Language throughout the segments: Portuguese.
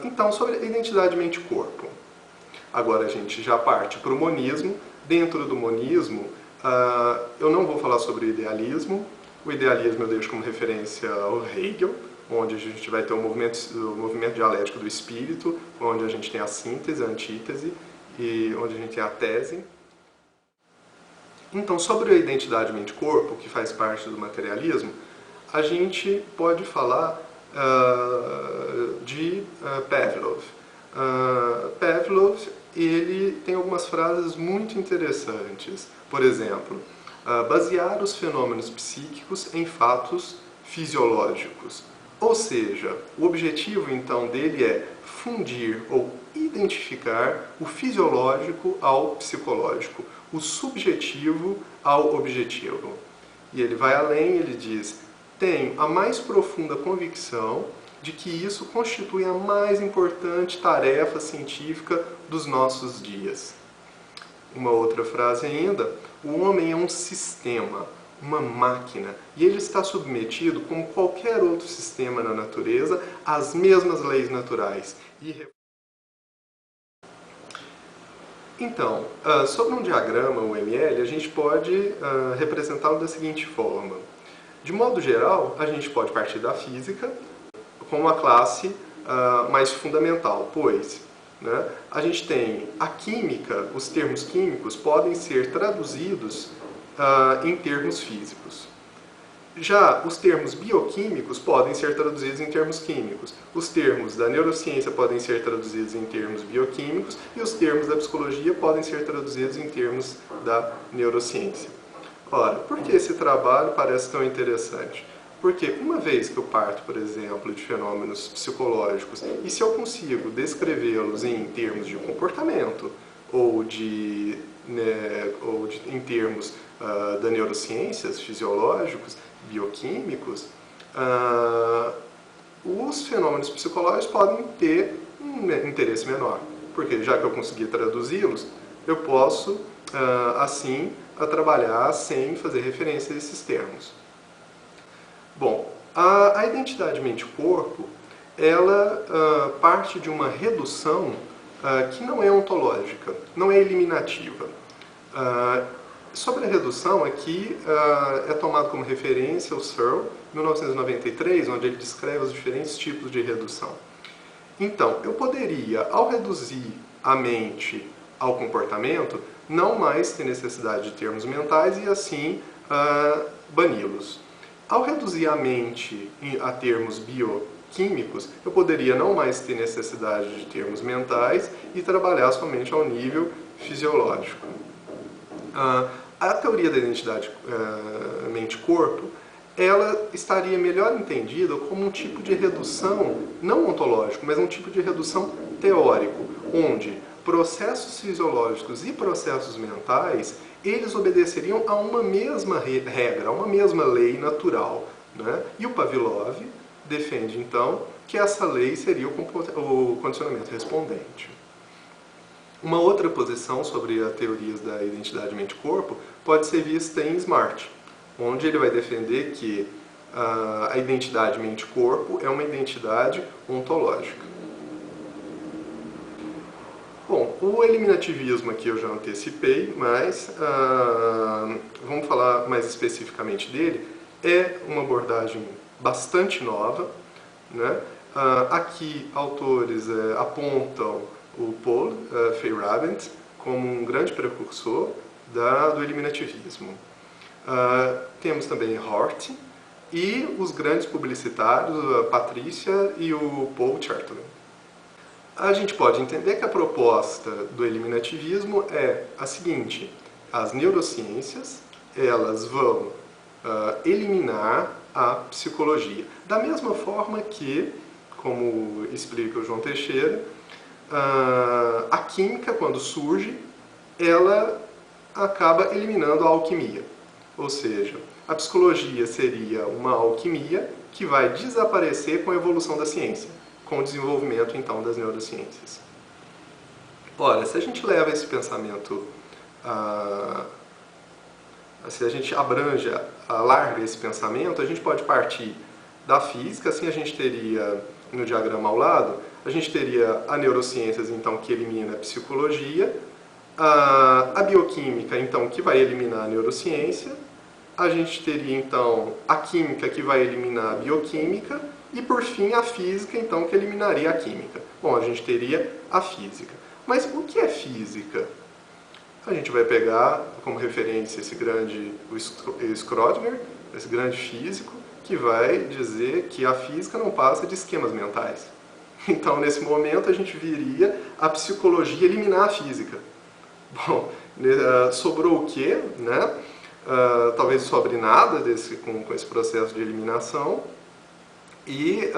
Então, sobre a identidade mente-corpo. Agora a gente já parte para o monismo. Dentro do monismo, eu não vou falar sobre o idealismo. O idealismo eu deixo como referência ao Hegel, onde a gente vai ter o movimento dialético do espírito, onde a gente tem a síntese, a antítese, e onde a gente tem a tese. Então, sobre a identidade mente-corpo, que faz parte do materialismo, a gente pode falar de Pavlov. Pavlov, ele tem algumas frases muito interessantes. Por exemplo, basear os fenômenos psíquicos em fatos fisiológicos. Ou seja, o objetivo então dele é fundir ou identificar o fisiológico ao psicológico, o subjetivo ao objetivo. E ele vai além, ele diz: tenho a mais profunda convicção de que isso constitui a mais importante tarefa científica dos nossos dias. Uma outra frase ainda: o homem é um sistema, uma máquina, e ele está submetido, como qualquer outro sistema na natureza, às mesmas leis naturais. Então, sobre um diagrama UML, a gente pode representá-lo da seguinte forma. De modo geral, a gente pode partir da física como a classe mais fundamental, pois a gente tem a química, os termos químicos podem ser traduzidos em termos físicos. Já os termos bioquímicos podem ser traduzidos em termos químicos. Os termos da neurociência podem ser traduzidos em termos bioquímicos e os termos da psicologia podem ser traduzidos em termos da neurociência. Ora, por que esse trabalho parece tão interessante? Porque uma vez que eu parto, por exemplo, de fenômenos psicológicos, e se eu consigo descrevê-los em termos de comportamento ou em termos da neurociências, fisiológicos, bioquímicos, os fenômenos psicológicos podem ter um interesse menor, porque já que eu consegui traduzi-los, eu posso, assim, trabalhar sem fazer referência a esses termos. Bom, a identidade mente-corpo, ela parte de uma redução que não é ontológica, não é eliminativa. Sobre a redução, aqui é tomado como referência o Searle, 1993, onde ele descreve os diferentes tipos de redução. Então, eu poderia, ao reduzir a mente ao comportamento, não mais ter necessidade de termos mentais e, assim, bani-los. Ao reduzir a mente a termos bioquímicos, eu poderia não mais ter necessidade de termos mentais e trabalhar somente ao nível fisiológico. A teoria da identidade mente-corpo, ela estaria melhor entendida como um tipo de redução, não ontológico, mas um tipo de redução teórico, onde processos fisiológicos e processos mentais, eles obedeceriam a uma mesma regra, a uma mesma lei natural. E o Pavlov defende, então, que essa lei seria o condicionamento respondente. Uma outra posição sobre as teorias da identidade mente-corpo pode ser vista em Smart, onde ele vai defender que a identidade mente-corpo é uma identidade ontológica. Bom, o eliminativismo aqui eu já antecipei, mas vamos falar mais especificamente dele. É uma abordagem bastante nova. Aqui autores apontam o Paul Feyerabend como um grande precursor do eliminativismo. Temos também Hort e os grandes publicitários, a Patrícia e o Paul Chatelain. A gente pode entender que a proposta do eliminativismo é a seguinte: as neurociências, elas vão eliminar a psicologia. Da mesma forma que, como explica o João Teixeira, a química, quando surge, ela acaba eliminando a alquimia. Ou seja, a psicologia seria uma alquimia que vai desaparecer com a evolução da ciência, com o desenvolvimento, então, das neurociências. Ora, se a gente leva esse pensamento, se a gente alarga esse pensamento, a gente pode partir da física, assim a gente teria no diagrama ao lado, a gente teria a neurociências, então, que elimina a psicologia, a bioquímica, então, que vai eliminar a neurociência, a gente teria, então, a química, que vai eliminar a bioquímica, e, por fim, a física, então, que eliminaria a química. Bom, a gente teria a física. Mas o que é física? A gente vai pegar como referência esse grande Schrödinger, esse grande físico, que vai dizer que a física não passa de esquemas mentais. Então, nesse momento, a gente viria a psicologia eliminar a física. Bom, sobrou o quê, né? Talvez sobre nada com esse processo de eliminação, e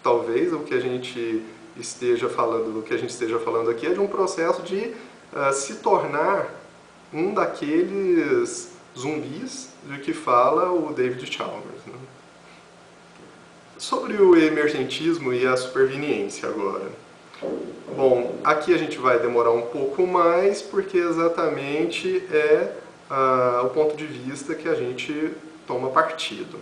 talvez o que a gente esteja falando aqui é de um processo de se tornar um daqueles zumbis de que fala o David Chalmers, né? Sobre o emergentismo e a superveniência agora. Bom, aqui a gente vai demorar um pouco mais, porque exatamente é o ponto de vista que a gente toma partido.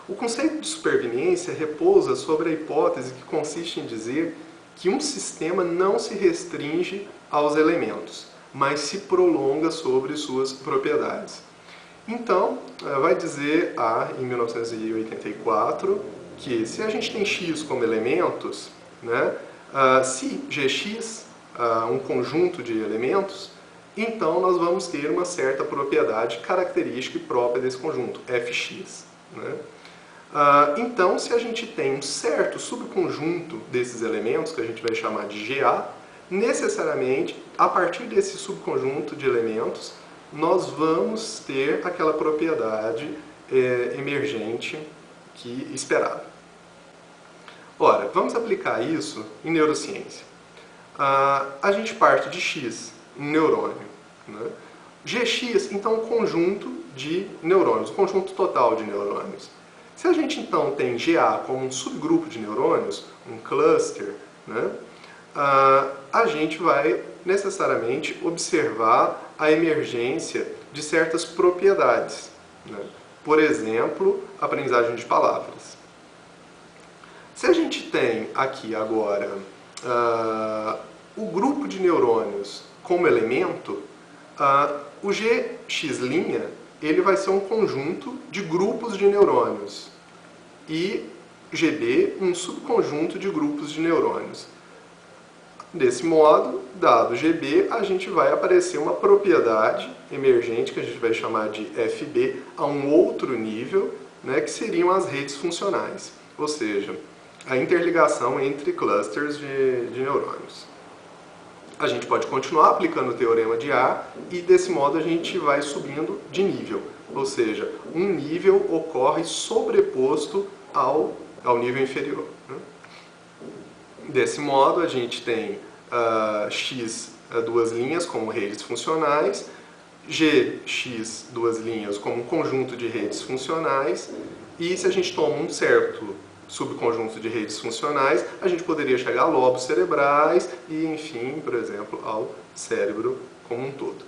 O conceito de superveniência repousa sobre a hipótese que consiste em dizer que um sistema não se restringe aos elementos, mas se prolonga sobre suas propriedades. Então, vai dizer em 1984, que se a gente tem x como elementos, né, se Gx um conjunto de elementos, então nós vamos ter uma certa propriedade característica e própria desse conjunto, fx. Né? Então, se a gente tem um certo subconjunto desses elementos, que a gente vai chamar de GA, necessariamente, a partir desse subconjunto de elementos, nós vamos ter aquela propriedade emergente esperada. Ora, vamos aplicar isso em neurociência. A gente parte de x, um neurônio. Né? Gx, então, um conjunto de neurônios, um conjunto total de neurônios. Se a gente, então, tem GA como um subgrupo de neurônios, um cluster, né, a gente vai necessariamente observar a emergência de certas propriedades. Né? Por exemplo, a aprendizagem de palavras. Se a gente tem aqui agora o grupo de neurônios como elemento, o Gx' ele vai ser um conjunto de grupos de neurônios e GB um subconjunto de grupos de neurônios. Desse modo, dado GB, a gente vai aparecer uma propriedade emergente que a gente vai chamar de FB a um outro nível, né, que seriam as redes funcionais, ou seja, a interligação entre clusters de neurônios. A gente pode continuar aplicando o teorema de A e desse modo a gente vai subindo de nível, ou seja, um nível ocorre sobreposto ao nível inferior. Né? Desse modo a gente tem x duas linhas como redes funcionais, Gx duas linhas como um conjunto de redes funcionais, e se a gente toma um certo subconjunto de redes funcionais, a gente poderia chegar a lobos cerebrais e, enfim, por exemplo, ao cérebro como um todo.